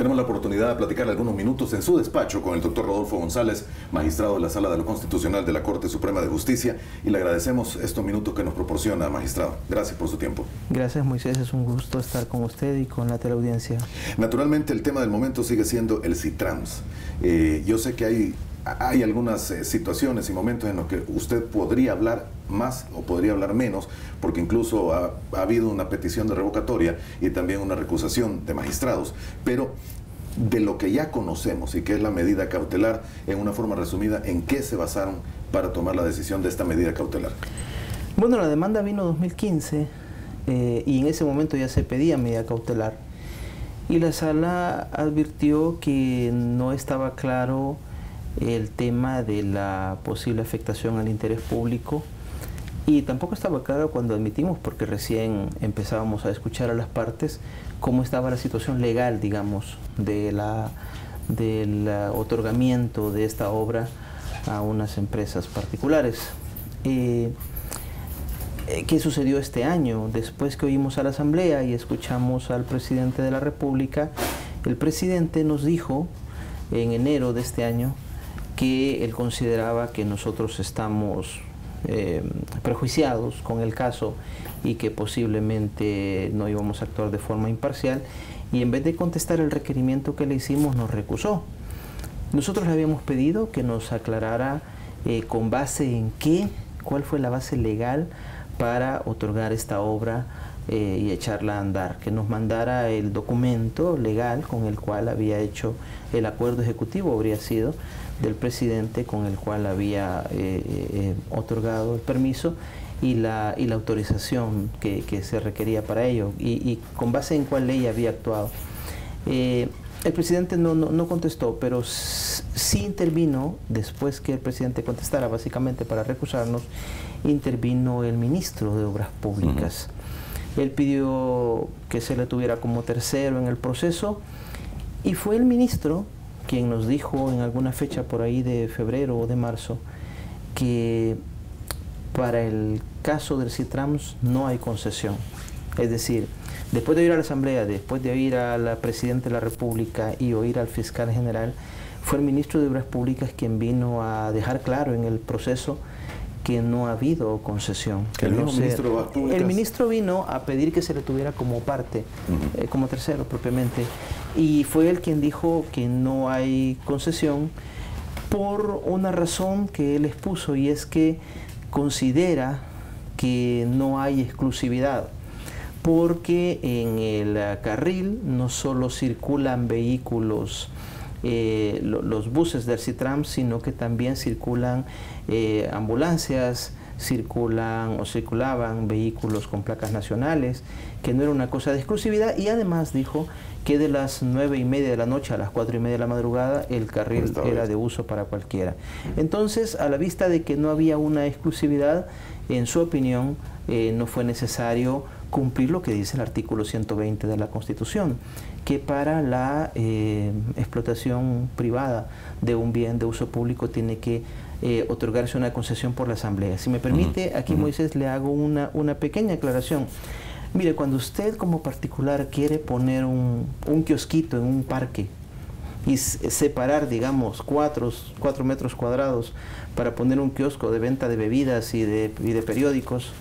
Tenemos la oportunidad de platicar algunos minutos en su despacho con el doctor Rodolfo González, magistrado de la Sala de lo Constitucional de la Corte Suprema de Justicia, y le agradecemos estos minutos que nos proporciona, magistrado. Gracias por su tiempo. Gracias, Moisés. Es un gusto estar con usted y con la teleaudiencia. Naturalmente, el tema del momento sigue siendo el CITRAMS. Yo sé que hay algunas situaciones y momentos en los que usted podría hablar más o podría hablar menos, porque incluso ha habido una petición de revocatoria y también una recusación de magistrados, pero de lo que ya conocemos y que es la medida cautelar, en una forma resumida, ¿en qué se basaron para tomar la decisión de esta medida cautelar? Bueno, la demanda vino en 2015 y en ese momento ya se pedía medida cautelar y la sala advirtió que no estaba claro el tema de la posible afectación al interés público y tampoco estaba claro cuando admitimos, porque recién empezábamos a escuchar a las partes, cómo estaba la situación legal, digamos, del otorgamiento de esta obra a unas empresas particulares. ¿Qué sucedió este año? Después que oímos a la Asamblea y escuchamos al presidente de la República, el presidente nos dijo en enero de este año que él consideraba que nosotros estamos prejuiciados con el caso y que posiblemente no íbamos a actuar de forma imparcial, y en vez de contestar el requerimiento que le hicimos, nos recusó. Nosotros le habíamos pedido que nos aclarara con base en cuál fue la base legal para otorgar esta obra y echarla a andar, que nos mandara el documento legal con el cual había hecho el acuerdo ejecutivo, habría sido del presidente, con el cual había otorgado el permiso y la autorización que se requería para ello, y con base en cuál ley había actuado. El presidente no contestó, pero sí intervino, después que el presidente contestara, básicamente para recusarnos, intervino el ministro de Obras Públicas. Él pidió que se le tuviera como tercero en el proceso y fue el ministro quien nos dijo en alguna fecha por ahí de febrero o de marzo que para el caso del CITRAMS no hay concesión. Es decir, después de oír a la Asamblea, después de oír a la Presidenta de la República y oír al Fiscal General, fue el ministro de Obras Públicas quien vino a dejar claro en el proceso que no ha habido concesión. El ministro vino a pedir que se le tuviera como parte, como tercero propiamente, y fue él quien dijo que no hay concesión por una razón que él expuso, y es que considera que no hay exclusividad, porque en el carril no solo circulan vehículos, los buses del CITRAMS, sino que también circulan ambulancias, circulaban vehículos con placas nacionales, que no era una cosa de exclusividad, y además dijo que de las 9:30 de la noche a las 4:30 de la madrugada el carril era de uso para cualquiera. Entonces, a la vista de que no había una exclusividad, en su opinión, no fue necesario cumplir lo que dice el artículo 120 de la Constitución, que para la explotación privada de un bien de uso público tiene que otorgarse una concesión por la Asamblea. Si me permite, aquí Moisés, le hago una pequeña aclaración. Mire, cuando usted como particular quiere poner un kiosquito en un parque y separar, digamos, 4 metros cuadrados para poner un kiosco de venta de bebidas y de periódicos,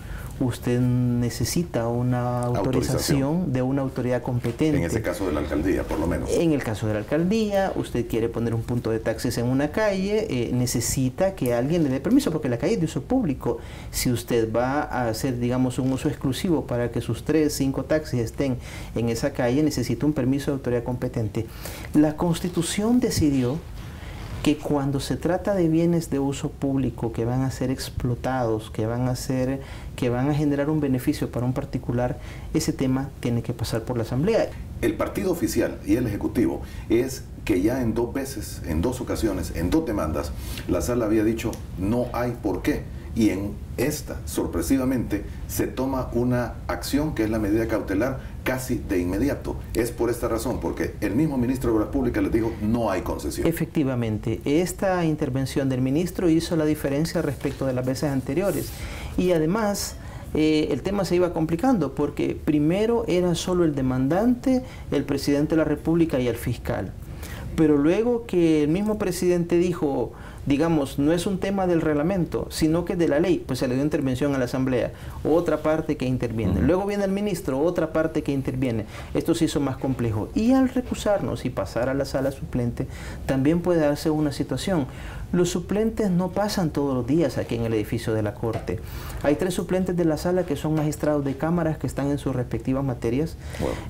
usted necesita una autorización de una autoridad competente. En ese caso de la alcaldía, por lo menos. En el caso de la alcaldía, usted quiere poner un punto de taxis en una calle, necesita que alguien le dé permiso, porque la calle es de uso público. Si usted va a hacer, digamos, un uso exclusivo para que sus 3, 5 taxis estén en esa calle, necesita un permiso de autoridad competente. La Constitución decidió que cuando se trata de bienes de uso público que van a ser explotados, que van a generar un beneficio para un particular, ese tema tiene que pasar por la Asamblea. El partido oficial y el Ejecutivo es que ya en 2 veces, en 2 ocasiones, en 2 demandas, la Sala había dicho no hay por qué. Y en esta, sorpresivamente, se toma una acción que es la medida cautelar casi de inmediato. Es por esta razón, porque el mismo ministro de Obras Públicas les dijo no hay concesión. Efectivamente, esta intervención del ministro hizo la diferencia respecto de las veces anteriores. Y además, el tema se iba complicando, porque primero era solo el demandante, el presidente de la República y el fiscal. Pero luego que el mismo presidente dijo, digamos, no es un tema del reglamento, sino que de la ley, pues se le dio intervención a la Asamblea, otra parte que interviene. Luego viene el ministro, otra parte que interviene. Esto se hizo más complejo. Y al recusarnos y pasar a la sala suplente, también puede darse una situación. Los suplentes no pasan todos los días aquí en el edificio de la Corte. Hay 3 suplentes de la sala que son magistrados de cámaras que están en sus respectivas materias.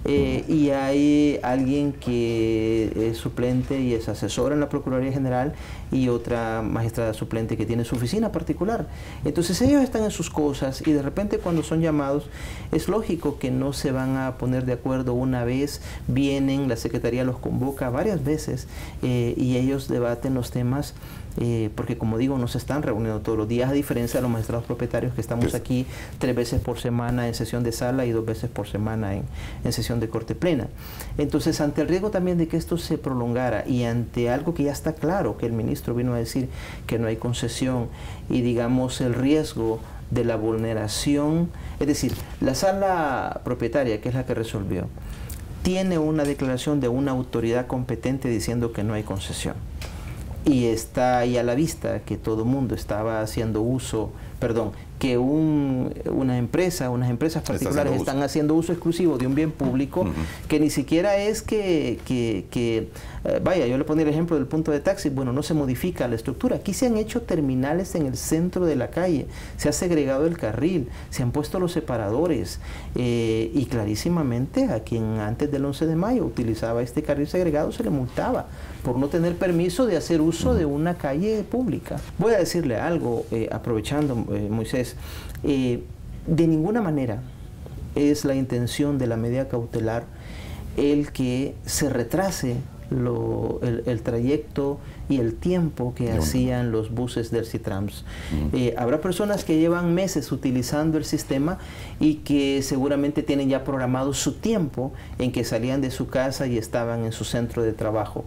Y hay alguien que es suplente y es asesor en la Procuraduría General, y otra magistrada suplente que tiene su oficina particular. Entonces ellos están en sus cosas, y de repente cuando son llamados es lógico que no se van a poner de acuerdo una vez, vienen, la Secretaría los convoca varias veces y ellos debaten los temas. Porque como digo, no se están reuniendo todos los días, a diferencia de los magistrados propietarios que estamos aquí 3 veces por semana en sesión de sala y 2 veces por semana en sesión de Corte Plena. Entonces, ante el riesgo también de que esto se prolongara, y ante algo que ya está claro, que el ministro vino a decir que no hay concesión, y digamos el riesgo de la vulneración, es decir, la sala propietaria, que es la que resolvió, tiene una declaración de una autoridad competente diciendo que no hay concesión. Y está ahí a la vista que todo el mundo estaba haciendo uso, que unas empresas particulares están haciendo uso exclusivo de un bien público, que ni siquiera es vaya, yo le ponía el ejemplo del punto de taxi, bueno, no se modifica la estructura. Aquí se han hecho terminales en el centro de la calle, se ha segregado el carril, se han puesto los separadores, y clarísimamente a quien antes del 11 de mayo utilizaba este carril segregado se le multaba por no tener permiso de hacer uso de una calle pública. Voy a decirle algo, aprovechando, Moisés, de ninguna manera es la intención de la medida cautelar el que se retrase el trayecto y el tiempo que hacían los buses del Citrams. Habrá personas que llevan meses utilizando el sistema y que seguramente tienen ya programado su tiempo en que salían de su casa y estaban en su centro de trabajo.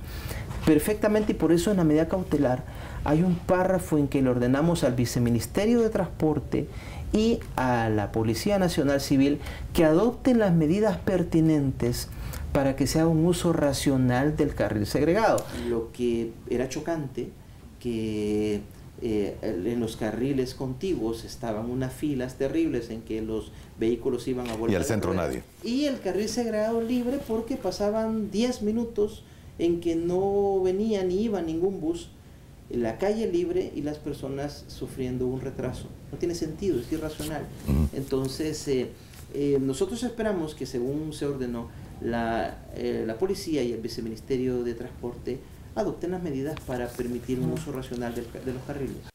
Perfectamente, y por eso en la medida cautelar hay un párrafo en que le ordenamos al Viceministerio de Transporte y a la Policía Nacional Civil que adopten las medidas pertinentes para que se haga un uso racional del carril segregado. Lo que era chocante, que en los carriles contiguos estaban unas filas terribles en que los vehículos iban a volver. Y al centro nadie. Y el carril segregado libre, porque pasaban 10 minutos en que no venía ni iba ningún bus, la calle libre y las personas sufriendo un retraso. No tiene sentido, es irracional. Entonces, nosotros esperamos que, según se ordenó, la policía y el Viceministerio de Transporte adopten las medidas para permitir un uso racional de los carriles.